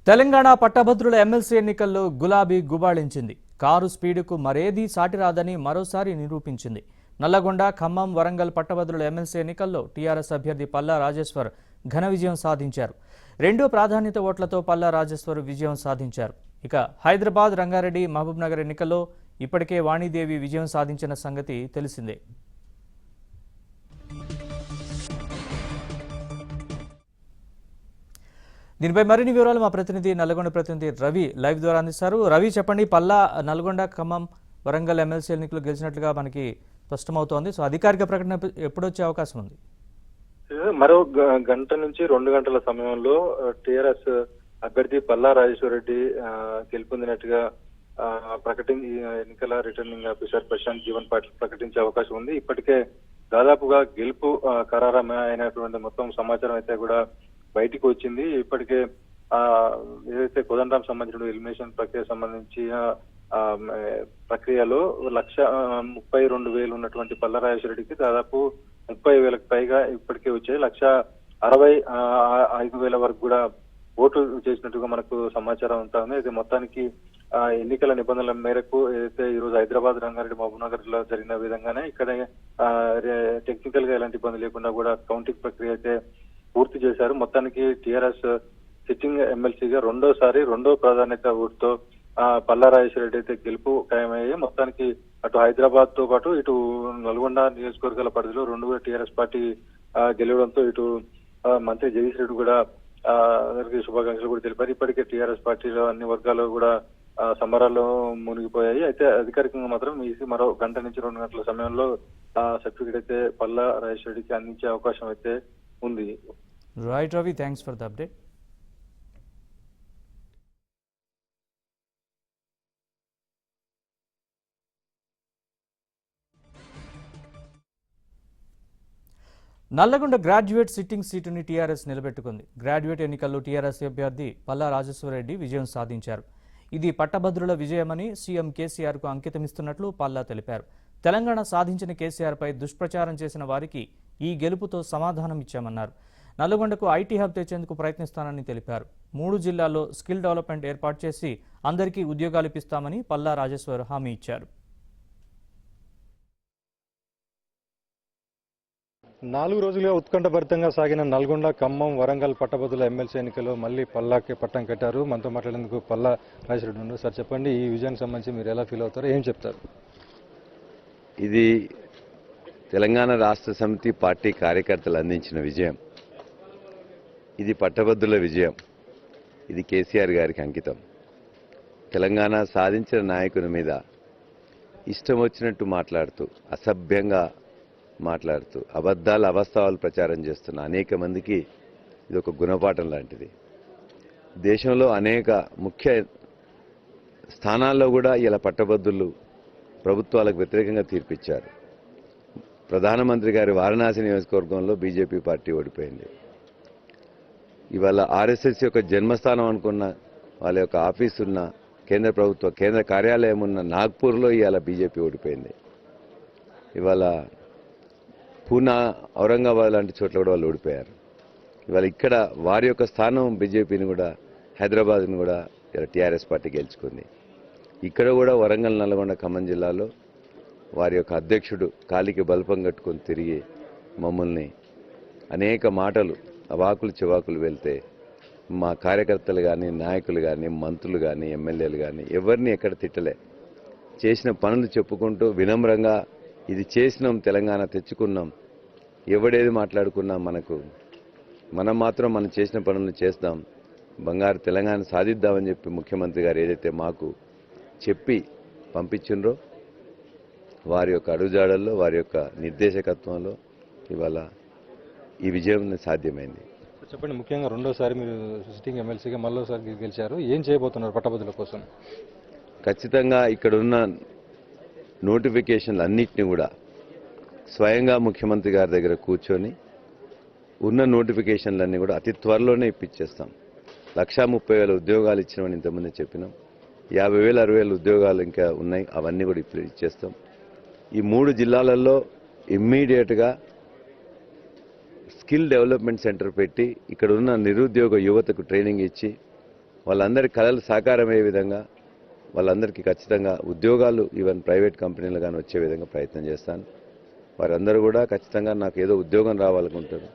తెలంగాణ పట్టభద్రుల ఎమ్మెల్సీ ఎన్నికల్లో గులాబీ గుబాళించింది. కారు స్పీడుకు మరేదీ సాటిరాదని మరోసారి నిరూపించింది. నల్లగొండ, ఖమ్మం, వరంగల్ పట్టభద్రుల ఎమ్మెల్సీ ఎన్నికల్లో టీఆర్ఎస్ అభ్యర్థి పల్లా రాజేశ్వర్ ఘన విజయం సాధించారు. రెండో ప్రాధాన్యత ఓట్లతో పల్లా రాజేశ్వర్ విజయం సాధించారు. ఇక హైదరాబాద్, రంగారెడ్డి, మహబూబ్నగర్ ఎన్నికల్లో ఇప్పటికే వాణిదేవి విజయం సాధించిన సంగతి తెలిసిందే. దీనిపై మరిన్ని వివరాలు మా ప్రతినిధి నల్గొండ ప్రతినిధి రవి లైవ్ ద్వారా అందిస్తారు. రవి, చెప్పండి, పల్లా నల్గొండ, ఖమ్మం, వరంగల్ ఎమ్మెల్సీ ఎన్నికలు గెలిచినట్లుగా మనకి స్పష్టమవుతోంది. సో అధికారిక ప్రకటన ఎప్పుడొచ్చే అవకాశం ఉంది? మరో గంట నుంచి 2 గంటల సమయంలో టీఆర్ఎస్ అభ్యర్థి పల్లా రాజేశ్వర రెడ్డి గెలుపొందినట్టుగా ఎన్నికల రిటర్నింగ్ ఆఫీసర్ ప్రశాంత్ జీవన్ పాటిల్ ప్రకటించే అవకాశం ఉంది. ఇప్పటికే దాదాపుగా గెలుపు ఖరారైనటువంటి మొత్తం సమాచారం అయితే కూడా బయటికి వచ్చింది. ఇప్పటికే ఏదైతే కోదండరాం సంబంధించిన ఎలిమినేషన్ ప్రక్రియ సంబంధించిన ప్రక్రియలో 1,32,000 ఉన్నటువంటి పల్లా రాజేశ్వర రెడ్డికి దాదాపు 30,000కు పైగా ఇప్పటికే వచ్చాయి. 1,65,000 వరకు కూడా ఓట్లు చేసినట్టుగా మనకు సమాచారం అంతా ఉంది. అయితే మొత్తానికి ఎన్నికల నిబంధనల మేరకు ఏదైతే ఈ రోజు హైదరాబాద్, రంగారెడ్డి, మహబూబ్నగర్ లో జరిగిన విధంగానే ఇక్కడ టెక్నికల్ గా ఎలాంటి ఇబ్బంది లేకుండా కూడా కౌంటింగ్ ప్రక్రియ అయితే పూర్తి చేశారు. మొత్తానికి టీఆర్ఎస్ సిట్టింగ్ ఎమ్మెల్సీగా రెండో ప్రాధాన్యత ఓటుతో పల్లా రాజేశ్వర రెడ్డి అయితే గెలుపు ఖాయమయ్యాయి. మొత్తానికి అటు హైదరాబాద్ తో పాటు ఇటు నల్గొండ నియోజకవర్గాల పరిధిలో 2 టీఆర్ఎస్ పార్టీ గెలవడంతో ఇటు మంత్రి జగదీష్ రెడ్డి కూడా అందరికీ శుభాకాంక్షలు కూడా తెలిపారు. ఇప్పటికే టీఆర్ఎస్ పార్టీలో అన్ని వర్గాలు కూడా సంబరాల్లో మునిగిపోయాయి. అయితే అధికారికంగా మాత్రం మరో గంట నుంచి 2 గంటల సమయంలో సర్టిఫికేట్ అయితే పల్లా రాజేశ్వర రెడ్డికి అందించే అవకాశం అయితే ఉంది. Right Ravi, thanks for the update. Nalgonda graduate sitting సీటుని టీఆర్ఎస్ నిలబెట్టుకుంది. గ్రాడ్యుయేట్ ఎన్నికల్లో టీఆర్ఎస్ అభ్యర్థి పల్లా రాజేశ్వర రెడ్డి విజయం సాధించారు. ఇది పట్టభద్రుల విజయమని సీఎం కేసీఆర్కు అంకితమిస్తున్నట్లు పల్లా తెలిపారు. తెలంగాణ సాధించిన కేసీఆర్పై దుష్ప్రచారం చేసిన వారికి ఈ గెలుపుతో సమాధానం ఇచ్చామన్నారు. నల్లగొండకు ఐటీ హబ్ తెచ్చేందుకు ప్రయత్నిస్తానని తెలిపారు. 3 జిల్లాల్లో స్కిల్ డెవలప్మెంట్ ఏర్పాటు చేసి అందరికీ ఉద్యోగాలు ఇప్పిస్తామని పల్లా రాజేశ్వర్ హామీ ఇచ్చారు. 4 రోజులుగా ఉత్కంఠభరితంగా సాగిన నల్గొండ, ఖమ్మం, వరంగల్ పట్టభద్రుల ఎమ్మెల్సీ ఎన్నికల్లో మళ్ళీ పల్లాకి పట్టం కట్టారు. మనతో మాట్లాడేందుకు పల్లా రాజేశ్వర రెడ్డి ఉన్నారు. సార్, చెప్పండి, ఈ విజయానికి సంబంధించి మీరు ఎలా ఫీల్ అవుతారో, ఏం చెప్తారు? ఇది తెలంగాణ రాష్ట్ర సమితి పార్టీ కార్యకర్తలు అందించిన విజయం. ఇది పట్టభద్రుల విజయం. ఇది కేసీఆర్ గారికి అంకితం. తెలంగాణ సాధించిన నాయకుని మీద ఇష్టం వచ్చినట్టు మాట్లాడుతూ, అసభ్యంగా మాట్లాడుతూ, అబద్ధాలు అవాస్తవాలు ప్రచారం చేస్తున్న అనేక మందికి ఇది ఒక గుణపాఠం లాంటిది. దేశంలో అనేక ముఖ్య స్థానాల్లో కూడా ఇలా పట్టభద్రులు ప్రభుత్వాలకు వ్యతిరేకంగా తీర్పిచ్చారు. ప్రధానమంత్రి గారి వారణాసి నియోజకవర్గంలో బీజేపీ పార్టీ ఓడిపోయింది. ఇవాళ ఆర్ఎస్ఎస్ యొక్క జన్మస్థానం అనుకున్న వాళ్ళ యొక్క ఆఫీసు ఉన్న కేంద్ర ప్రభుత్వ కేంద్ర కార్యాలయం ఉన్న నాగ్పూర్లో ఇవాళ బీజేపీ ఓడిపోయింది. ఇవాళ పూనా, ఔరంగాబాద్ లాంటి చోట్ల కూడా వాళ్ళు ఓడిపోయారు. ఇవాళ ఇక్కడ వారి యొక్క స్థానం బీజేపీని కూడా, హైదరాబాద్ని కూడా టీఆర్ఎస్ పార్టీ గెలుచుకుంది. ఇక్కడ కూడా వరంగల్, నల్గొండ, ఖమ్మం జిల్లాలో వారి యొక్క అధ్యక్షుడు కాలికి బల్పం కట్టుకొని తిరిగి మమ్మల్ని అనేక మాటలు అవాకులు చివాకులు వెళ్తే మా కార్యకర్తలు కానీ, నాయకులు కానీ, మంత్రులు కానీ, ఎమ్మెల్యేలు కానీ ఎవరిని ఎక్కడ తిట్టలే. చేసిన పనులు చెప్పుకుంటూ వినమ్రంగా ఇది చేసినాం, తెలంగాణ తెచ్చుకున్నాం, ఎవడేది మాట్లాడుకున్నా మనం మాత్రం మనం చేసిన పనులను చేస్తాం, బంగారు తెలంగాణ సాధిద్దామని చెప్పి ముఖ్యమంత్రి గారు ఏదైతే మాకు చెప్పి పంపించిండ్రో వారి యొక్క అడుగుజాడల్లో, వారి యొక్క నిర్దేశకత్వంలో ఇవాళ ఈ విజయం సాధ్యమైంది. చెప్పండి, ముఖ్యంగా రెండోసారి మీరు సిట్టింగ్ ఎమ్మెల్సీగా మరోసారి గెలిచారు. ఏం చేయబోతున్నారు పట్టభద్రుల కోసం? ఖచ్చితంగా ఇక్కడున్న నోటిఫికేషన్లు అన్నింటినీ కూడా స్వయంగా ముఖ్యమంత్రి గారి దగ్గర కూర్చొని ఉన్న నోటిఫికేషన్లన్నీ కూడా అతి త్వరలోనే ఇప్పించేస్తాం. 1,30,000 ఉద్యోగాలు ఇచ్చినామని ఇంతకుముందే చెప్పినాం. 50,000, 60,000 ఉద్యోగాలు ఇంకా ఉన్నాయి, అవన్నీ కూడా ఇప్పుడు ఇచ్చేస్తాం. ఈ 3 జిల్లాలలో ఇమ్మీడియట్గా స్కిల్ డెవలప్మెంట్ సెంటర్ పెట్టి ఇక్కడ ఉన్న నిరుద్యోగ యువతకు ట్రైనింగ్ ఇచ్చి వాళ్ళందరి కళలు సాకారమయ్యే విధంగా వాళ్ళందరికీ ఖచ్చితంగా ఉద్యోగాలు ఈవెన్ ప్రైవేట్ కంపెనీలు కానీ వచ్చే విధంగా ప్రయత్నం చేస్తాను. వారందరూ కూడా ఖచ్చితంగా నాకు ఏదో ఉద్యోగం రావాలనుకుంటారు.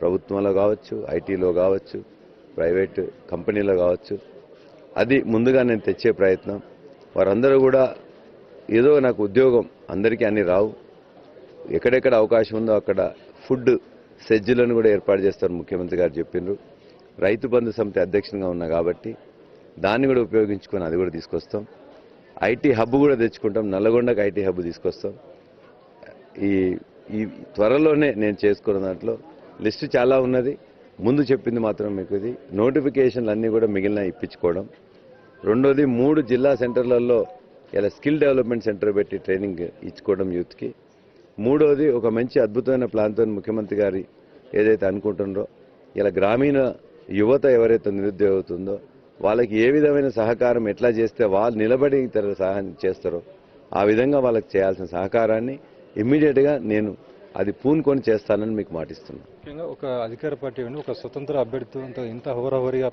ప్రభుత్వంలో కావచ్చు, ఐటీలో కావచ్చు, ప్రైవేట్ కంపెనీలో కావచ్చు, అది ముందుగా నేను తెచ్చే ప్రయత్నం. వారందరూ కూడా ఏదో నాకు ఉద్యోగం, అందరికీ అన్ని రావు, ఎక్కడెక్కడ అవకాశం ఉందో అక్కడ ఫుడ్ సెజ్జులను కూడా ఏర్పాటు చేస్తారు ముఖ్యమంత్రి గారు చెప్పిండ్రు. రైతు బంధు సమితి అధ్యక్షునిగా ఉన్నా కాబట్టి దాన్ని కూడా ఉపయోగించుకొని అది కూడా తీసుకొస్తాం. ఐటీ హబ్ కూడా తెచ్చుకుంటాం, నల్లగొండకు ఐటీ హబ్ తీసుకొస్తాం. ఈ త్వరలోనే నేను చేసుకున్న దాంట్లో లిస్టు చాలా ఉన్నది. ముందు చెప్పింది మాత్రం మీకు ఇది నోటిఫికేషన్లు అన్నీ కూడా మిగిలిన ఇప్పించుకోవడం. రెండోది 3 జిల్లా సెంటర్లలో ఇలా స్కిల్ డెవలప్మెంట్ సెంటర్ పెట్టి ట్రైనింగ్ ఇచ్చుకోవడం యూత్కి. మూడోది ఒక మంచి అద్భుతమైన ప్లాన్తో ముఖ్యమంత్రి గారి ఏదైతే అనుకుంటున్నారో ఇలా గ్రామీణ యువత ఎవరైతే నిరుద్యోగం అవుతుందో వాళ్ళకి ఏ విధమైన సహకారం ఎట్లా చేస్తే వాళ్ళు నిలబడి ఇతర సహాయం చేస్తారో ఆ విధంగా వాళ్ళకి చేయాల్సిన సహకారాన్ని ఇమ్మీడియట్గా నేను అది పూనుకొని చేస్తానని మీకు మాటిస్తున్నాను. ముఖ్యంగా ఒక అధికార పార్టీ ఒక స్వతంత్ర అభ్యర్థితో ఇంత హోరాహోరీగా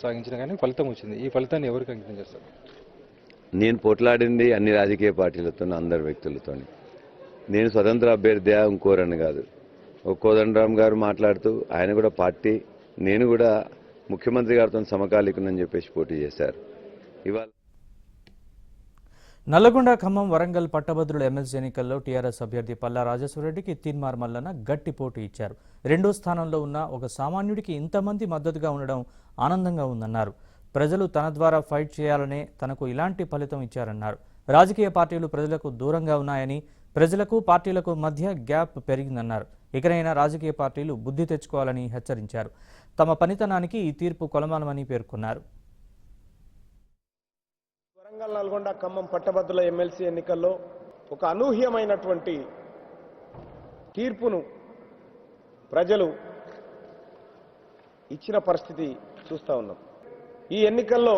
సాగించిన కానీ ఫలితం వచ్చింది. ఈ ఫలితాన్ని ఎవరికి అంకితం చేస్తారు? నేను పోట్లాడింది అన్ని రాజకీయ పార్టీలతో, అందరి వ్యక్తులతో. నేను స్వతంత్ర అభ్యర్థి ఇంకోరని కాదు. కోదండరామ్ గారు మాట్లాడుతూ ఆయన కూడా పార్టీ, నేను కూడా ముఖ్యమంత్రి గారితో సమకాలీకునని చెప్పేసి పోటీ చేశారు. ఇవాళ నల్లగొండ, ఖమ్మం, వరంగల్ పట్టభద్రుల ఎమ్మెల్సీ ఎన్నికల్లో టీఆర్ఎస్ అభ్యర్థి పల్లా రాజేశ్వరరెడ్డికి తీన్మార్ మల్లన్న గట్టి పోటీ ఇచ్చారు. 2వ స్థానంలో ఉన్న ఒక సామాన్యుడికి ఇంతమంది మద్దతుగా ఉండడం ఆనందంగా ఉందన్నారు. ప్రజలు తన ద్వారా ఫైట్ చేయాలనే తనకు ఇలాంటి ఫలితం ఇచ్చారన్నారు. రాజకీయ పార్టీలు ప్రజలకు దూరంగా ఉన్నాయని, ప్రజలకు పార్టీలకు మధ్య గ్యాప్ పెరిగిందన్నారు. ఇకనైనా రాజకీయ పార్టీలు బుద్ధి తెచ్చుకోవాలని హెచ్చరించారు. తమ పనితనానికి ఈ తీర్పు కొలమానమని పేర్కొన్నారు. వరంగల్, నల్గొండ, ఖమ్మం పట్టభద్రుల ఎమ్మెల్సీ ఎన్నికల్లో ఒక అనూహ్యమైనటువంటి తీర్పును ప్రజలు ఇచ్చిన పరిస్థితి చూస్తూ ఉన్నాం. ఈ ఎన్నికల్లో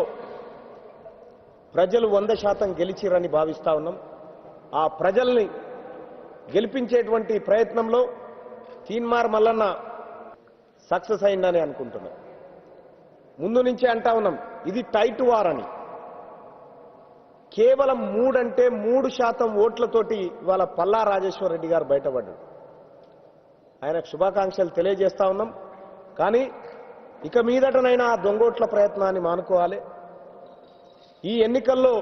ప్రజలు 100% గెలిచిరని భావిస్తూ ఉన్నాం. ఆ ప్రజల్ని గెలిపించేటువంటి ప్రయత్నంలో తీన్మార్ మల్లన్న సక్సెస్ అయిందని అనుకుంటున్నాం. ముందు నుంచే అంటా ఉన్నాం, ఇది టైట్ వార్ అని. కేవలం 3% ఓట్లతోటి ఇవాళ పల్లా రాజేశ్వరరెడ్డి గారు బయటపడ్డాడు. ఆయనకు శుభాకాంక్షలు తెలియజేస్తా ఉన్నాం. కానీ ఇక మీదటనైనా ఆ దొంగోట్ల ప్రయత్నాన్ని మానుకోవాలి. ఈ ఎన్నికల్లో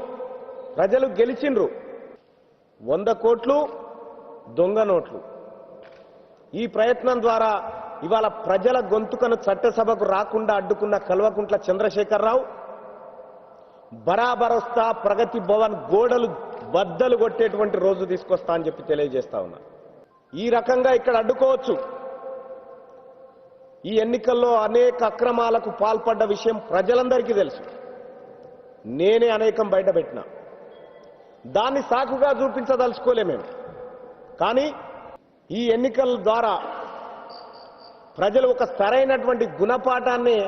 ప్రజలు గెలిచిండ్రు. 100 కోట్లు దొంగ నోట్లు. ఈ ప్రయత్నం ద్వారా ఇవాళ ప్రజల గొంతుకను చట్టసభకు రాకుండా అడ్డుకున్న కల్వకుంట్ల చంద్రశేఖరరావు బరాబరొస్తా, ప్రగతి భవన్ గోడలు బద్దలు కొట్టేటువంటి రోజు తీసుకొస్తా అని చెప్పి తెలియజేస్తా ఉన్నా. ఈ రకంగా ఇక్కడ అడ్డుకోవచ్చు. ఈ ఎన్నికల్లో అనేక అక్రమాలకు పాల్పడ్డ విషయం ప్రజలందరికీ తెలుసు. నేనే అనేకం బయటపెట్టినా. దాన్ని సాకుగా చూపించదలుచుకోలే మేము. కానీ ఈ ఎన్నికల ద్వారా ప్రజలు ఒక సరైనటువంటి గుణపాఠాన్ని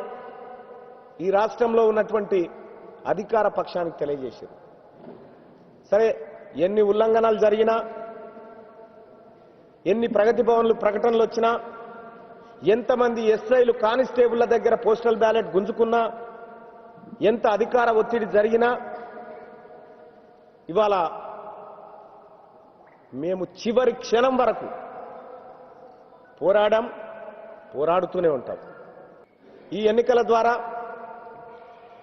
ఈ రాష్ట్రంలో ఉన్నటువంటి అధికార పక్షానికి తెలియజేశారు. సరే, ఎన్ని ఉల్లంఘనలు జరిగినా, ఎన్ని ప్రగతి భవన్లు ప్రకటనలు వచ్చినా, ఎంతమంది ఎస్ఐలు కానిస్టేబుళ్ల దగ్గర పోస్టల్ బ్యాలెట్ గుంజుకున్నా, ఎంత అధికార ఒత్తిడి జరిగినా, ఇవాళ మేము చివరి క్షణం వరకు పోరాడాం, పోరాడుతూనే ఉంటాం. ఈ ఎన్నికల ద్వారా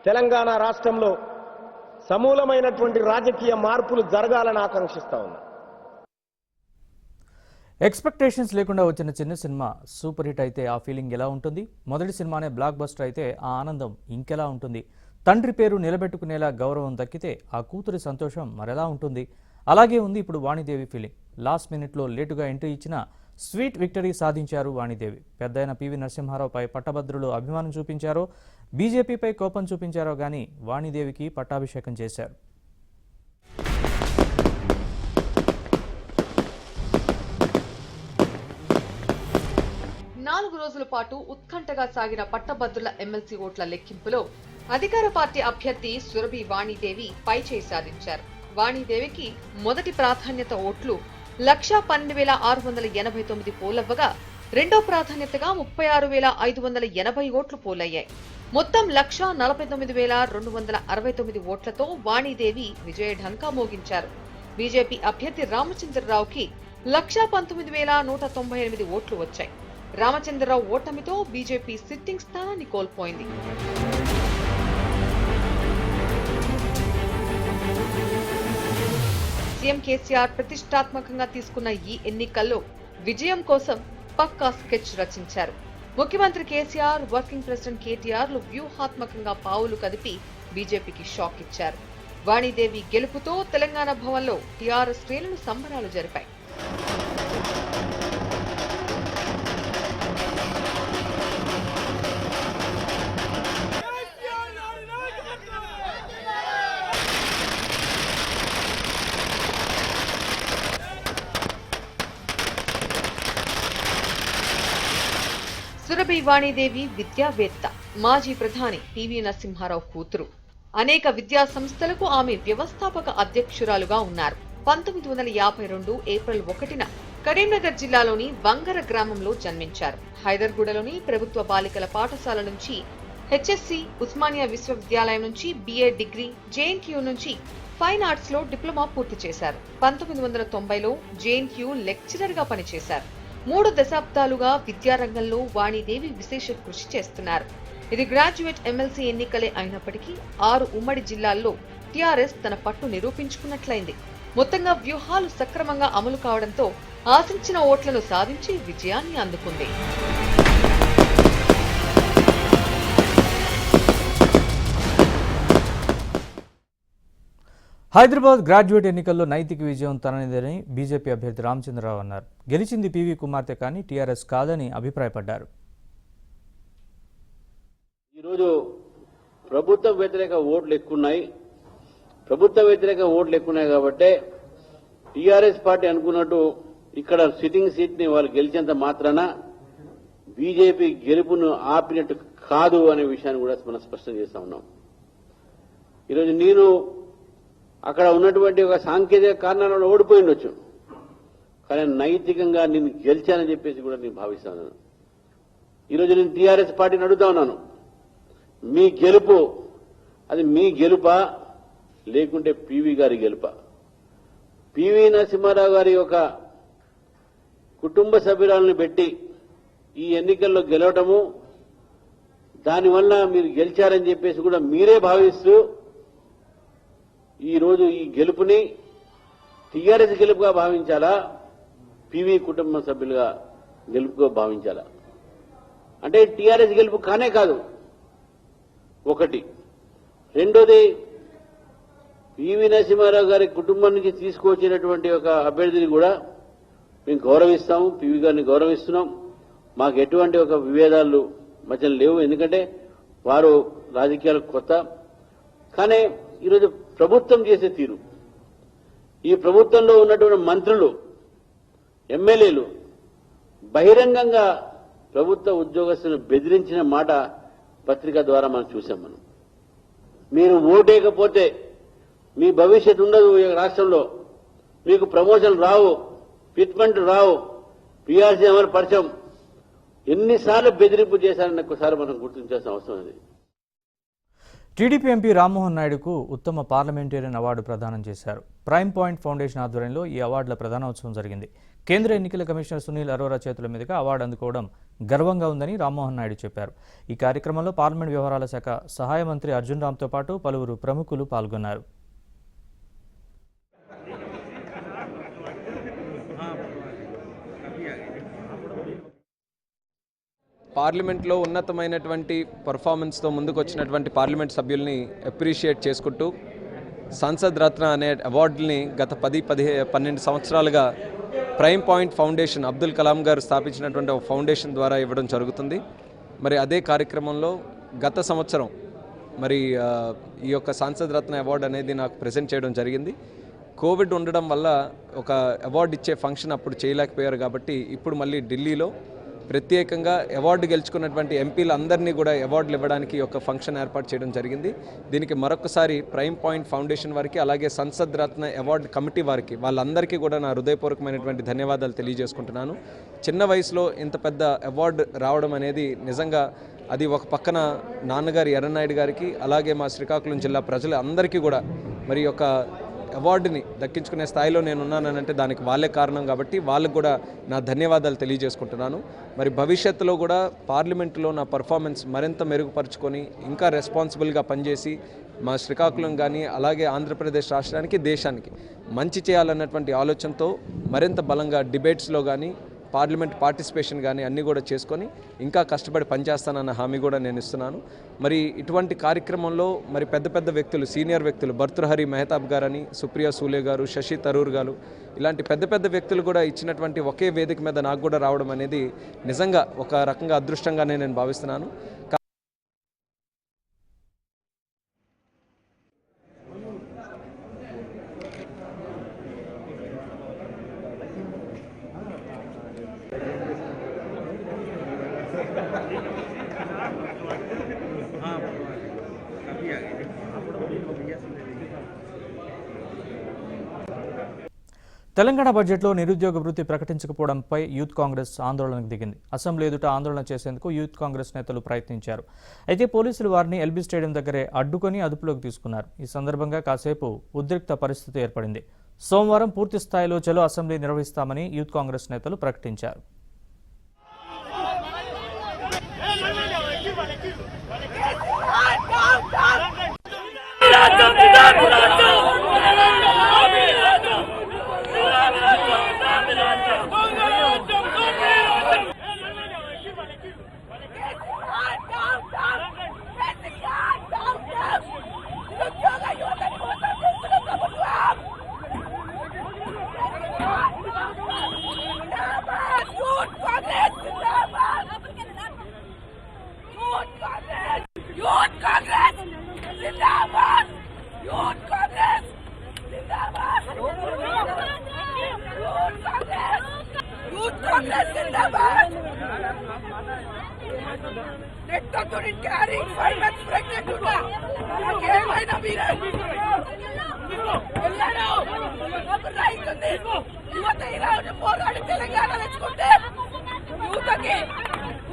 తెలంగాణ రాష్ట్రంలో సమూలమైనటువంటి రాజకీయ మార్పులు జరగాలని ఆకాంక్షిస్తా ఉన్నా. ఎక్స్పెక్టేషన్స్ లేకుండా వచ్చిన చిన్న సినిమా సూపర్ హిట్ అయితే ఆ ఫీలింగ్ ఎలా ఉంటుంది? మొదటి సినిమానే బ్లాక్ బస్టర్ అయితే ఆ ఆనందం ఇంకెలా ఉంటుంది? తండ్రి పేరు నిలబెట్టుకునేలా గౌరవం దక్కితే ఆ కూతురి సంతోషం మరెలా ఉంటుంది? అలాగే ఉంది ఇప్పుడు వాణిదేవి ఫీలింగ్. లాస్ట్ మినిట్లో లేటుగా ఎంట్రీ ఇచ్చిన స్వీట్ విక్టరీ సాధించారు వాణిదేవి. పెద్దయిన పివి నరసింహారావుపై పట్టభద్రులు అభిమానం చూపించారో, బీజేపీపై కోపం చూపించారో గానీ వాణిదేవికి పట్టాభిషేకం చేశారు. నాలుగు రోజుల పాటు ఉత్కంఠగా సాగిన పట్టభద్రుల ఎమ్మెల్సీ ఓట్ల లెక్కింపులో అధికార పార్టీ అభ్యర్థి సురభి వాణిదేవి పైచేయి సాధించారు. వాణిదేవికి మొదటి ప్రాధాన్యత ఓట్లు 1,12,689 పోలవ్వగా, రెండో ప్రాధాన్యతగా 36,580 ఓట్లు పోలయ్యాయి. మొత్తం 1,49,269 ఓట్లతో వాణీదేవి విజయ ఢంకా మోగించారు. బీజేపీ అభ్యర్థి రామచంద్రరావుకి 1,19,198 ఓట్లు వచ్చాయి. రామచంద్రరావు ఓటమితో బీజేపీ సిట్టింగ్ స్థానాన్ని కోల్పోయింది. సీఎం కేసీఆర్ ప్రతిష్టాత్మకంగా తీసుకున్న ఈ ఎన్నికల్లో విజయం కోసం పక్కా స్కెచ్ రచించారు. ముఖ్యమంత్రి కేసీఆర్, వర్కింగ్ ప్రెసిడెంట్ కేటీఆర్లు వ్యూహాత్మకంగా పావులు కదిపి బీజేపీకి షాక్ ఇచ్చారు. వాణీదేవి గెలుపుతో తెలంగాణ భవన్లో టీఆర్ఎస్ శ్రేణులు సంబరాలు జరిపాయి. సురభి వాణీదేవి విద్యావేత్త, మాజీ ప్రధాని పివి నరసింహారావు కూతురు. అనేక విద్యా సంస్థలకు ఆమె వ్యవస్థాపక అధ్యక్షురాలుగా ఉన్నారు. 1952 ఏప్రిల్ 1న కరీంనగర్ జిల్లాలోని వంగర గ్రామంలో జన్మించారు. హైదర్గూడలోని ప్రభుత్వ బాలికల పాఠశాల నుంచి హెచ్ఎస్సి, ఉస్మానియా విశ్వవిద్యాలయం నుంచి BA డిగ్రీ, JNU నుంచి ఫైన్ ఆర్ట్స్ లో డిప్లొమా పూర్తి చేశారు. 1990లో JNU లెక్చరర్ గా పనిచేశారు. 3 దశాబ్దాలుగా విద్యారంగంలో వాణీదేవి విశేష కృషి చేస్తున్నారు. ఇది గ్రాడ్యుయేట్ ఎమ్మెల్సీ ఎన్నికలే అయినప్పటికీ 6 ఉమ్మడి జిల్లాల్లో టీఆర్ఎస్ తన పట్టు నిరూపించుకున్నట్లయింది. మొత్తంగా వ్యూహాలు సక్రమంగా అమలు కావడంతో ఆశించిన ఓట్లను సాధించి విజయాన్ని అందుకుంది. హైదరాబాద్ గ్రాడ్యుయేట్ ఎన్నికల్లో నైతిక విజయం తననిదని బీజేపీ అభ్యర్థి రామచంద్రరావు అన్నారు. గెలిచింది పీవీ కుమార్తె కానీ టీఆర్ఎస్ కాదని అభిప్రాయపడ్డారు. ఈరోజు ప్రభుత్వ వ్యతిరేక ఓట్లు ఎక్కున్నాయి. ప్రభుత్వ వ్యతిరేక ఓట్లు ఎక్కున్నాయి కాబట్టి టీఆర్ఎస్ పార్టీ అనుకున్నట్టు ఇక్కడ సిట్టింగ్ సీట్ ని వాళ్ళు గెలిచేంత మాత్రాన బీజేపీ గెలుపును ఆపినట్టు కాదు అనే విషయాన్ని కూడా మనం స్పష్టం చేస్తా ఉన్నాం. ఈరోజు నేను అక్కడ ఉన్నటువంటి ఒక సాంకేతిక కారణాలలో ఓడిపోయి ఉండొచ్చు, కానీ నైతికంగా నేను గెలిచానని చెప్పేసి కూడా నేను భావిస్తాను. ఈరోజు నేను టీఆర్ఎస్ పార్టీని అడుగుతా ఉన్నాను, మీ గెలుపు అది మీ గెలుపా లేకుంటే పివి గారి గెలుపా? పివి నరసింహారావు గారి యొక్క కుటుంబ సభ్యురాలను పెట్టి ఈ ఎన్నికల్లో గెలవటము, దానివల్ల మీరు గెలిచారని చెప్పేసి కూడా మీరే భావిస్తూ ఈ రోజు ఈ గెలుపుని టీఆర్ఎస్ గెలుపుగా భావించాలా, పివి కుటుంబ సభ్యులుగా గెలుపుగా భావించాలా? అంటే టీఆర్ఎస్ గెలుపు కానే కాదు ఒకటి. రెండోది, పివి నరసింహారావు గారి కుటుంబం నుంచి తీసుకువచ్చినటువంటి ఒక అభ్యర్థిని కూడా మేము గౌరవిస్తాము, పివి గారిని గౌరవిస్తున్నాం. మాకు ఎటువంటి ఒక విభేదాలు మధ్యలో లేవు, ఎందుకంటే వారు రాజకీయాలకు కొత్త. కానీ ఈరోజు ప్రభుత్వం చేసే తీరు, ఈ ప్రభుత్వంలో ఉన్నటువంటి మంత్రులు, ఎమ్మెల్యేలు బహిరంగంగా ప్రభుత్వ ఉద్యోగస్తులను బెదిరించిన మాట పత్రిక ద్వారా మనం చూసాం. మీరు ఓటేయకపోతే మీ భవిష్యత్తు ఉండదు, ఈ రాష్ట్రంలో మీకు ప్రమోషన్ రావు, ఫిట్మెంట్ రావు, పీఆర్సీ అమలు పరిచయం, ఎన్నిసార్లు బెదిరింపు చేశారని ఒకసారి మనం గుర్తించాల్సిన అవసరం ఉంది. టీడీపీ ఎంపీ రామ్మోహన్ నాయుడుకు ఉత్తమ పార్లమెంటేరియన్ అవార్డు ప్రదానం చేశారు. ప్రైమ్ పాయింట్ ఫౌండేషన్ ఆధ్వర్యంలో ఈ అవార్డుల ప్రదానోత్సవం జరిగింది. కేంద్ర ఎన్నికల కమిషనర్ సునీల్ అరోరా చేతుల మీదుగా అవార్డు అందుకోవడం గర్వంగా ఉందని రామ్మోహన్ నాయుడు చెప్పారు. ఈ కార్యక్రమంలో పార్లమెంట్ వ్యవహారాల శాఖ సహాయ మంత్రి అర్జున్ రామ్తో పాటు పలువురు ప్రముఖులు పాల్గొన్నారు. పార్లమెంట్లో ఉన్నతమైనటువంటి పర్ఫార్మెన్స్తో ముందుకు వచ్చినటువంటి పార్లమెంట్ సభ్యుల్ని అప్రిషియేట్ చేసుకుంటూ సంసద్ రత్న అనే అవార్డుల్ని గత 10-12 సంవత్సరాలుగా prime point foundation Abdul Kalam గారు స్థాపించినటువంటి ఒక ఫౌండేషన్ ద్వారా ఇవ్వడం జరుగుతుంది. మరి అదే కార్యక్రమంలో గత సంవత్సరం మరి ఈ యొక్క సంసద్ రత్న అవార్డు అనేది నాకు ప్రజెంట్ చేయడం జరిగింది. కోవిడ్ ఉండడం వల్ల ఒక అవార్డు ఇచ్చే ఫంక్షన్ అప్పుడు చేయలేకపోయారు కాబట్టి ఇప్పుడు మళ్ళీ ఢిల్లీలో ప్రత్యేకంగా అవార్డు గెలుచుకున్నటువంటి ఎంపీలందరినీ కూడా అవార్డులు ఇవ్వడానికి ఒక ఫంక్షన్ ఏర్పాటు చేయడం జరిగింది. దీనికి మరొకసారి ప్రైమ్ పాయింట్ ఫౌండేషన్ వారికి, అలాగే సంసద్ రత్న అవార్డు కమిటీ వారికి, వాళ్ళందరికీ కూడా నా హృదయపూర్వకమైనటువంటి ధన్యవాదాలు తెలియజేసుకుంటున్నాను. చిన్న వయసులో ఇంత పెద్ద అవార్డు రావడం అనేది నిజంగా అది ఒక పక్కన నాన్నగారు ఎర్రనాయుడు గారికి అలాగే మా శ్రీకాకుళం జిల్లా ప్రజలందరికీ కూడా మరి యొక్క అవార్డుని దక్కించుకునే స్థాయిలో నేను ఉన్నానంటే దానికి వాళ్ళే కారణం కాబట్టి వాళ్ళకు కూడా నా ధన్యవాదాలు తెలియజేసుకుంటున్నాను. మరి భవిష్యత్తులో కూడా పార్లమెంటులో నా పర్ఫార్మెన్స్ మరింత మెరుగుపరుచుకొని ఇంకా రెస్పాన్సిబుల్గా పనిచేసి మా శ్రీకాకుళం కానీ అలాగే ఆంధ్రప్రదేశ్ రాష్ట్రానికి దేశానికి మంచి చేయాలన్నటువంటి ఆలోచనతో మరింత బలంగా డిబేట్స్లో కానీ పార్లమెంట్ పార్టిసిపేషన్ కానీ అన్నీ కూడా చేసుకొని ఇంకా కష్టపడి పనిచేస్తానన్న హామీ కూడా నేను ఇస్తున్నాను. మరి ఇటువంటి కార్యక్రమంలో మరి పెద్ద పెద్ద వ్యక్తులు సీనియర్ వ్యక్తులు భర్తృహరి మెహతాబ్ గారని, సుప్రియా సూలే గారు, శశి తరూర్ గారు ఇలాంటి పెద్ద పెద్ద వ్యక్తులు కూడా ఇచ్చినటువంటి ఒకే వేదిక మీద నాకు కూడా రావడం అనేది నిజంగా ఒక రకంగా అదృష్టంగానే నేను భావిస్తున్నాను. తెలంగాణ బడ్జెట్లో నిరుద్యోగ వృత్తి ప్రకటించకపోవడంపై యూత్ కాంగ్రెస్ ఆందోళనకు దిగింది. అసెంబ్లీ ఎదుట ఆందోళన చేసేందుకు యూత్ కాంగ్రెస్ నేతలు ప్రయత్నించారు. అయితే పోలీసులు వారిని ఎల్బీ స్టేడియం దగ్గరే అడ్డుకొని అదుపులోకి తీసుకున్నారు. ఈ సందర్భంగా కాసేపు ఉద్రిక్త పరిస్థితి ఏర్పడింది. సోమవారం పూర్తి స్థాయిలో చలో అసెంబ్లీ నిర్వహిస్తామని యూత్ కాంగ్రెస్ నేతలు ప్రకటించారు.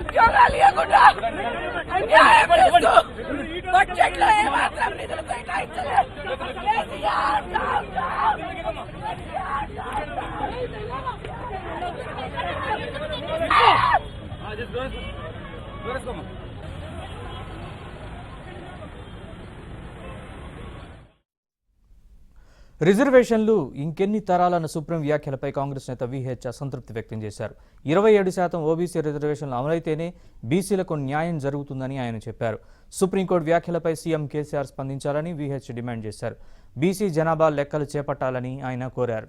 ఉద్యోగాలు ఇవ్వకుండా అన్యాయం చేస్తూ బడ్జెట్లో ఏమాత్రం నిధులు కేటాయించలేదు. రిజర్వేషన్లు ఇంకెన్ని తరాలన్న సుప్రీం వ్యాఖ్యలపై కాంగ్రెస్ నేత విహెచ్ అసంతృప్తి వ్యక్తం చేశారు. 27% ఓబీసీ రిజర్వేషన్లు అమలైతేనే బీసీలకు న్యాయం జరుగుతుందని ఆయన చెప్పారు. సుప్రీంకోర్టు వ్యాఖ్యలపై సీఎం కేసీఆర్ స్పందించాలని విహెచ్ డిమాండ్ చేశారు. బీసీ జనాభా లెక్కలు చేపట్టాలని ఆయన కోరారు.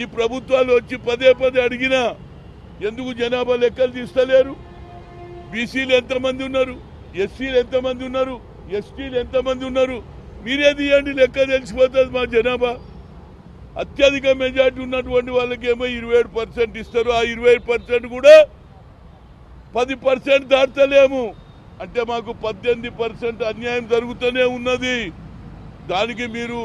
ఈ ప్రభుత్వాలు వచ్చి పదే పదే అడిగినా ఎందుకు జనాభా లెక్కలు తీస్తలేరు? బీసీలు ఎంతమంది ఉన్నారు, ఎస్సీలు ఎంతమంది ఉన్నారు, ఎస్టీలు ఎంతమంది ఉన్నారు, మీరే తీయండి, లెక్క తెలిసిపోతుంది మా జనాభా. అత్యధిక మెజార్టీ ఉన్నటువంటి వాళ్ళకేమో 27% ఇస్తారు. ఆ 20% కూడా 10% దాటలేము. అంటే మాకు 18% అన్యాయం జరుగుతూనే ఉన్నది. దానికి మీరు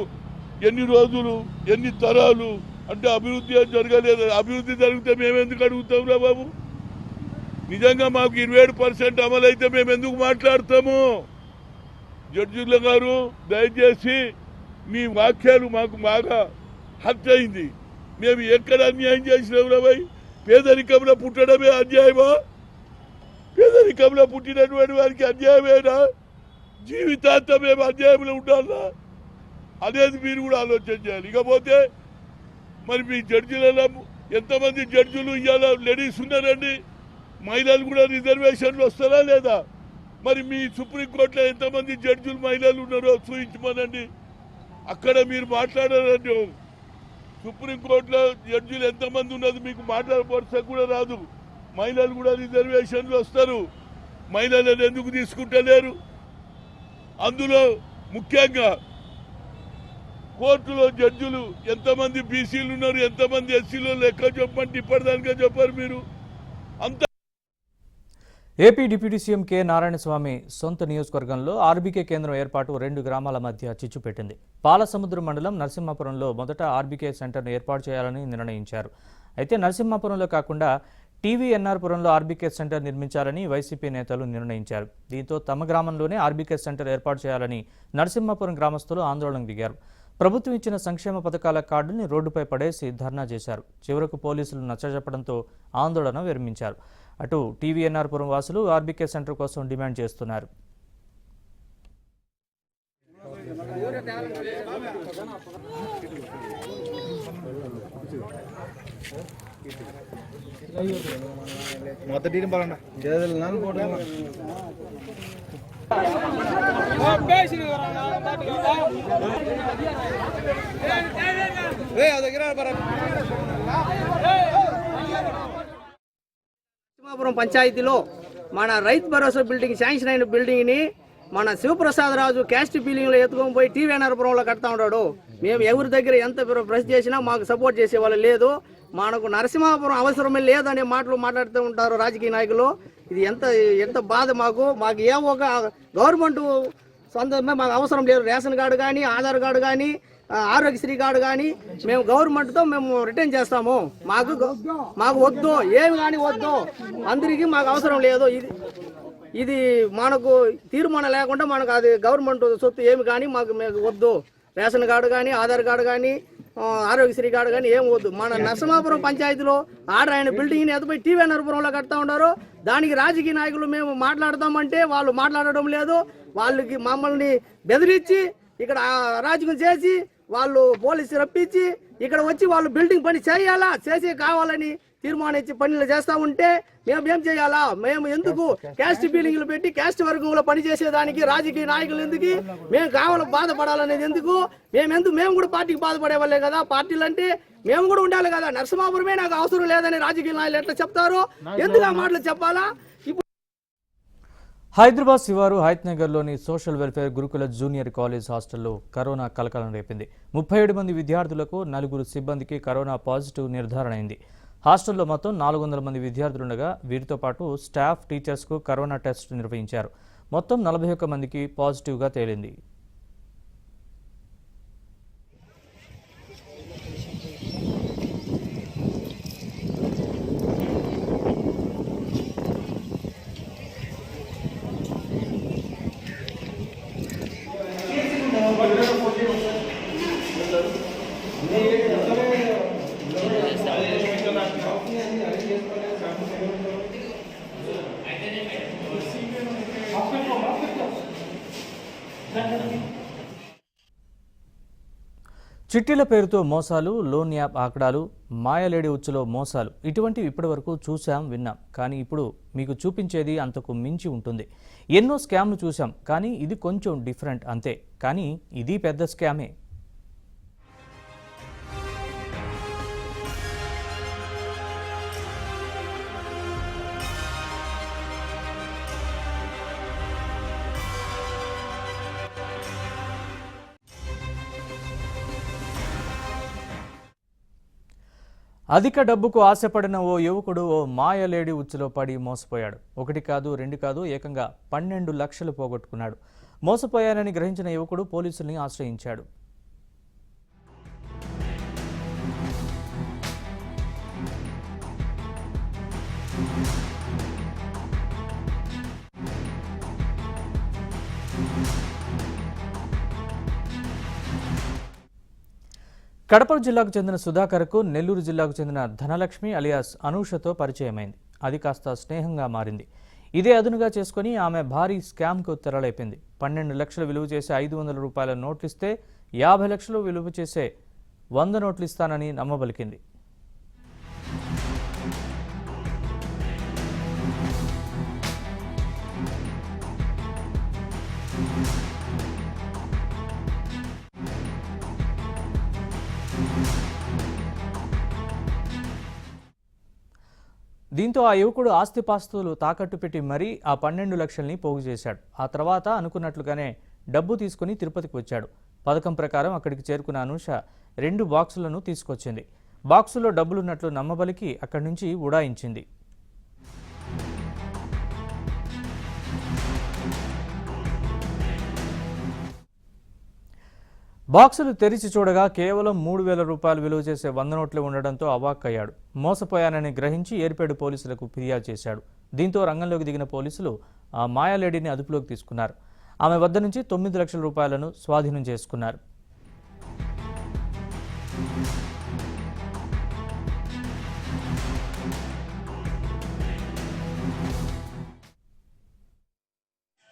ఎన్ని రోజులు, ఎన్ని తరాలు అంటే అభివృద్ధి జరగలేదు. అభివృద్ధి జరిగితే మేమెందుకు అడుగుతాం రా బాబు? నిజంగా మాకు 27% అమలైతే మేము ఎందుకు మాట్లాడతాము? జడ్జిల గారు దయచేసి మీ వాక్యాలు మాకు బాగా హర్ట్ అయింది. మేము ఎక్కడ అన్యాయం చేసినాం రా భయ్? పేదరికంలో పుట్టడమే అన్యాయమా? పేదరికంలో పుట్టినటువంటి వారికి అన్యాయమేనా? జీవితాంతం మేము అన్యాయంలో ఉండాలా అనేది మీరు కూడా ఆలోచన చేయాలి. ఇకపోతే మరి మీ జడ్జిలలో ఎంతమంది జడ్జిలు ఇవాళ లేడీస్ ఉన్నారండి? మహిళలు కూడా రిజర్వేషన్లు వస్తారా లేదా? మరి మీ సుప్రీంకోర్టులో ఎంతమంది జడ్జిలు మహిళలు ఉన్నారో చూపించమనండి. అక్కడ మీరు మాట్లాడారండి. సుప్రీంకోర్టులో జడ్జిలు ఎంతమంది ఉన్నది మీకు మాట్లాడపరచ కూడా రాదు. మహిళలు కూడా రిజర్వేషన్లు వస్తారు. మహిళలను ఎందుకు తీసుకుంటలేరు? అందులో ముఖ్యంగా కోర్టులో జడ్జిలు ఎంతమంది బీసీలు ఉన్నారు, ఎంతమంది ఎస్సీలు లెక్క చెప్పండి. ఇప్పటిదానిగా చెప్పారు మీరు. అంత AP deputy CM K Narayanaswamy సొంత నియోజకవర్గంలో ఆర్బీకే కేంద్రం ఏర్పాటు 2 గ్రామాల మధ్య చిచ్చు పెట్టింది. పాలసముద్రం మండలం నరసింహాపురంలో మొదట ఆర్బీకే సెంటర్ను ఏర్పాటు చేయాలని నిర్ణయించారు. అయితే నరసింహాపురంలో కాకుండా టీవీఎన్ఆర్పురంలో ఆర్బీకే సెంటర్ నిర్మించాలని వైసీపీ నేతలు నిర్ణయించారు. దీంతో తమ గ్రామంలోనే ఆర్బీకే సెంటర్ ఏర్పాటు చేయాలని నరసింహాపురం గ్రామస్తులు ఆందోళనకు దిగారు. ప్రభుత్వం ఇచ్చిన సంక్షేమ పథకాల కార్డుని రోడ్డుపై పడేసి ధర్నా చేశారు. చివరకు పోలీసులు నచ్చజెప్పడంతో ఆందోళన విరమించారు. అటు టీవీఎన్ఆర్పురం వాసులు ఆర్బీకే సెంటర్ కోసం డిమాండ్ చేస్తున్నారు. నరసింహాపురం పంచాయతీలో మన రైతు భరోసా బిల్డింగ్ శాంక్షన్ అయిన బిల్డింగ్ని మన శివప్రసాద్ రాజు క్యాస్ట్ ఫీలింగ్లో ఎత్తుకొని పోయి టీవీఎన్ఆర్పురంలో కడతా ఉన్నాడు. మేము ఎవరి దగ్గర ఎంత ప్రెస్ చేసినా మాకు సపోర్ట్ చేసే వాళ్ళు లేదు. మనకు నరసింహాపురం అవసరమే లేదనే మాటలు మాట్లాడుతూ ఉంటారు రాజకీయ నాయకులు. ఇది ఎంత బాధ మాకు ఏ ఒక గవర్నమెంట్ సొంతమే మాకు అవసరం లేదు. రేషన్ కార్డు కానీ, ఆధార్ కార్డు కానీ, ఆరోగ్యశ్రీ కార్డు కానీ మేము గవర్నమెంట్తో మేము రిటర్న్ చేస్తాము. మాకు వద్దు, ఏమి కానీ వద్దు, అందరికీ మాకు అవసరం లేదు. ఇది మనకు తీర్మానం లేకుండా మనకు అది గవర్నమెంట్ సొత్తు ఏమి కానీ మాకు వద్దు. రేషన్ కార్డు కానీ, ఆధార్ కార్డు కానీ, ఆరోగ్యశ్రీ కార్డు కానీ ఏం వద్దు. మన నరసింహాపురం పంచాయతీలో ఆర్డర్ అయిన బిల్డింగ్ని ఎదుపై టీవీఎన్ఆర్పురంలో కడతా ఉన్నారు. దానికి రాజకీయ నాయకులు మేము మాట్లాడతామంటే వాళ్ళు మాట్లాడడం లేదు. వాళ్ళకి మమ్మల్ని బెదిరించి ఇక్కడ రాజకీయం చేసి వాళ్ళు పోలీసు రప్పించి ఇక్కడ వచ్చి వాళ్ళు బిల్డింగ్ పని చేయాలా, చేసి కావాలని తీర్మానించి పనులు చేస్తూ ఉంటే మేము ఏం చేయాలా? మేము ఎందుకు క్యాస్ట్ ఫీలింగ్లు పెట్టి క్యాస్ట్ వర్గంలో పనిచేసేదానికి రాజకీయ నాయకులు ఎందుకు మేము కావాలి బాధపడాలనేది ఎందుకు? మేము కూడా పార్టీకి బాధపడే వాళ్ళే కదా. పార్టీలు అంటే మేము కూడా ఉండాలి కదా. నరసింహాపురమే నాకు అవసరం లేదని రాజకీయ నాయకులు ఎట్లా చెప్తారు? ఎందుకు ఆ మాటలు చెప్పాలా? హైదరాబాద్ శివారు హయత్నగర్లోని సోషల్ వెల్ఫేర్ గురుకుల జూనియర్ కాలేజ్ హాస్టల్లో కరోనా కలకలం రేపింది. 37 మంది విద్యార్థులకు 4 సిబ్బందికి కరోనా పాజిటివ్ నిర్ధారణ అయింది. హాస్టల్లో మొత్తం 400 మంది విద్యార్థులుండగా వీరితో పాటు స్టాఫ్, టీచర్స్కు కరోనా టెస్ట్ నిర్వహించారు. మొత్తం 41 మందికి పాజిటివ్గా తేలింది. చిట్టీల పేరుతో మోసాలు, లోన్ యాప్ ఆకడాలు, మాయలేడి ఉచ్చులో మోసాలు ఇటువంటివి ఇప్పటివరకు చూసాం, విన్నాం. కానీ ఇప్పుడు మీకు చూపించేది అంతకు మించి ఉంటుంది. ఎన్నో స్కామ్లు చూసాం, కానీ ఇది కొంచెం డిఫరెంట్ అంతే. కానీ ఇది పెద్ద స్కామే. అధిక డబ్బుకు ఆశపడిన ఓ యువకుడు ఓ మాయలేడి ఉచ్చులో పడి మోసపోయాడు. 1 కాదు 2 కాదు ఏకంగా 12 లక్షలు పోగొట్టుకున్నాడు. మోసపోయానని గ్రహించిన యువకుడు పోలీసుల్ని ఆశ్రయించాడు. కడప జిల్లాకు చెందిన సుధాకర్కు నెల్లూరు జిల్లాకు చెందిన ధనలక్ష్మి అలియాస్ అనూషతో పరిచయమైంది. అది కాస్త స్నేహంగా మారింది. ఇదే అదునుగా చేసుకుని ఆమె భారీ స్కామ్కు తెరలేపింది. 12 లక్షలు విలువ చేసే 500 రూపాయల నోట్లు ఇస్తే 50 లక్షలు విలువ చేసే 100 నోట్లు ఇస్తానని నమ్మబలికింది. దీంతో ఆ యువకుడు ఆస్తిపాస్తులు తాకట్టు పెట్టి మరీ ఆ 12 లక్షల్ని పోగు చేశాడు. ఆ తర్వాత అనుకున్నట్లుగానే డబ్బు తీసుకుని తిరుపతికి వచ్చాడు. పథకం ప్రకారం అక్కడికి చేరుకున్న అనూష 2 బాక్సులను తీసుకొచ్చింది. బాక్సులో డబ్బులున్నట్లు నమ్మబలికి అక్కడి నుంచి ఉడాయించింది. బాక్సులు తెరిచి చూడగా కేవలం 3,000 రూపాయలు విలువ చేసే 100 నోట్లే ఉండడంతో అవాక్కయ్యాడు. మోసపోయానని గ్రహించి ఏర్పేడు పోలీసులకు ఫిర్యాదు చేశాడు. దీంతో రంగంలోకి దిగిన పోలీసులు ఆ మాయాలేడీని అదుపులోకి తీసుకున్నారు. ఆమె వద్ద నుంచి 9 లక్షల రూపాయలను స్వాధీనం చేసుకున్నారు.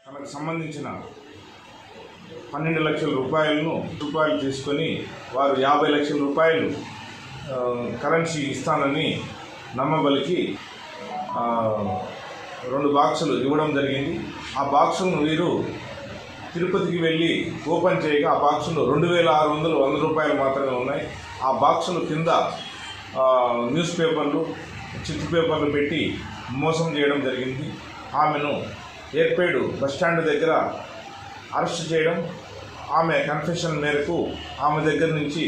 తనకు సంబంధించిన 12 లక్షల రూపాయలను తీసుకొని వారు 50 లక్షల రూపాయలు కరెన్సీ ఇస్తానని నమ్మబలికి 2 బాక్సులు ఇవ్వడం జరిగింది. ఆ బాక్సులను వీరు తిరుపతికి వెళ్ళి ఓపెన్ చేయగా ఆ బాక్సులు 2,600 రూపాయలు మాత్రమే ఉన్నాయి. ఆ బాక్సులు కింద న్యూస్ పేపర్లు, చిత్తు పేపర్లు పెట్టి మోసం చేయడం జరిగింది. ఆమెను ఏర్పేడు బస్టాండ్ దగ్గర అరెస్ట్ చేయడం, ఆమె కన్ఫెషన్ మేరకు ఆమె దగ్గర నుంచి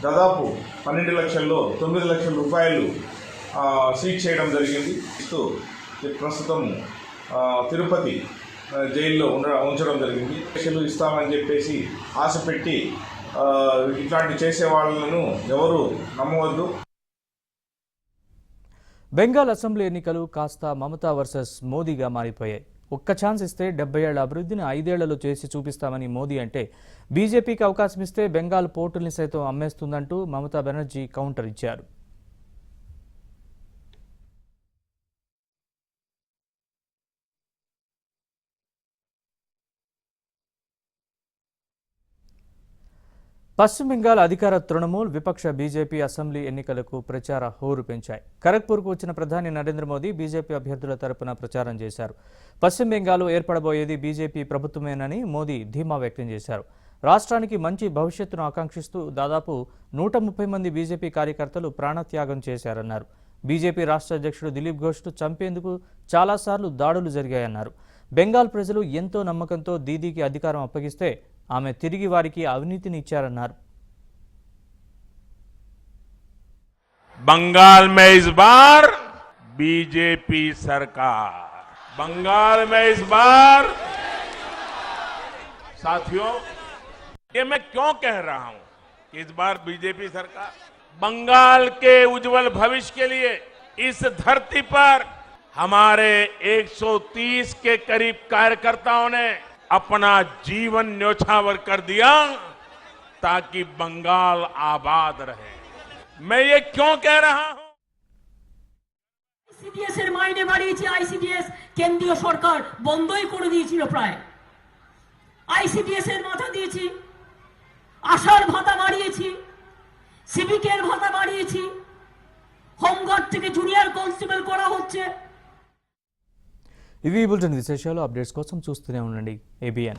దాదాపు 12 లక్షల్లో 9 లక్షల రూపాయలు సీజ్ చేయడం జరిగింది. ప్రస్తుతం తిరుపతి జైల్లో ఉంచడం జరిగింది. లక్షలు ఇస్తామని చెప్పేసి ఆశ పెట్టి ఇట్లాంటి చేసే వాళ్ళను ఎవరు నమ్మవద్దు. బెంగాల్ అసెంబ్లీ ఎన్నికలు కాస్త మమతా వర్సెస్ మోదీగా మారిపోయాయి. ఒక్క ఛాన్స్ ఇస్తే 70 ఏళ్ల అభివృద్ధిని 5 ఏళ్లలో చేసి చూపిస్తామని మోదీ అంటే, బీజేపీకి అవకాశం ఇస్తే బెంగాల్ పోర్టుల్ని సైతం అమ్మేస్తుందంటూ మమతా బెనర్జీ కౌంటర్ ఇచ్చారు. పశ్చిమ బెంగాల్ అధికార తృణమూల్, విపక్ష బీజేపీ అసెంబ్లీ ఎన్నికలకు ప్రచార హోరు పెంచాయి. ఖరగ్పూర్కు వచ్చిన ప్రధాని నరేంద్ర మోదీ బీజేపీ అభ్యర్థుల తరపున ప్రచారం చేశారు. పశ్చిమ బెంగాల్ ఏర్పడబోయేది బీజేపీ ప్రభుత్వమేనని మోదీ ధీమా వ్యక్తం చేశారు. రాష్ట్రానికి మంచి భవిష్యత్తును ఆకాంక్షిస్తూ దాదాపు 130 మంది బీజేపీ కార్యకర్తలు ప్రాణత్యాగం చేశారన్నారు. బీజేపీ రాష్ట్ర అధ్యక్షుడు దిలీప్ ఘోష్ను చంపేందుకు చాలాసార్లు దాడులు జరిగాయన్నారు. బెంగాల్ ప్రజలు ఎంతో నమ్మకంతో దీదీకి అధికారం అప్పగిస్తే ఆమె తిరిగి వారికి అవినీతిని ఇచ్చారన్నారు. बंगाल में इस बार बीजेपी सरकार, बंगाल में इस बार साथियों, ये मैं क्यों कह रहा हूं कि इस बार बीजेपी सरकार, बंगाल के उज्जवल भविष्य के लिए इस धरती पर हमारे 130 के करीब कार्यकर्ताओं ने अपना जीवन न्योछावर कर दिया ताकि बंगाल आबाद रहे। मैं ये क्यों कह रहा हूं? আইসিডিএস এর মাইনে বাড়িয়েছে, আইসিডিএস কেন্দ্রীয় সরকার বন্ধই করে দিয়েছিল প্রায়। আইসিডিএস এর মাথা দিয়েছি, আশার ভাতা বাড়িয়েছি, সিভিকের ভাতা বাড়িয়েছি, হোমগার্ড থেকে জুনিয়র কনস্টেবল করা হচ্ছে। ఇవి బులెటిన్ విశేషాలు. అప్డేట్స్ కోసం చూస్తూనే ఉండండి ABN.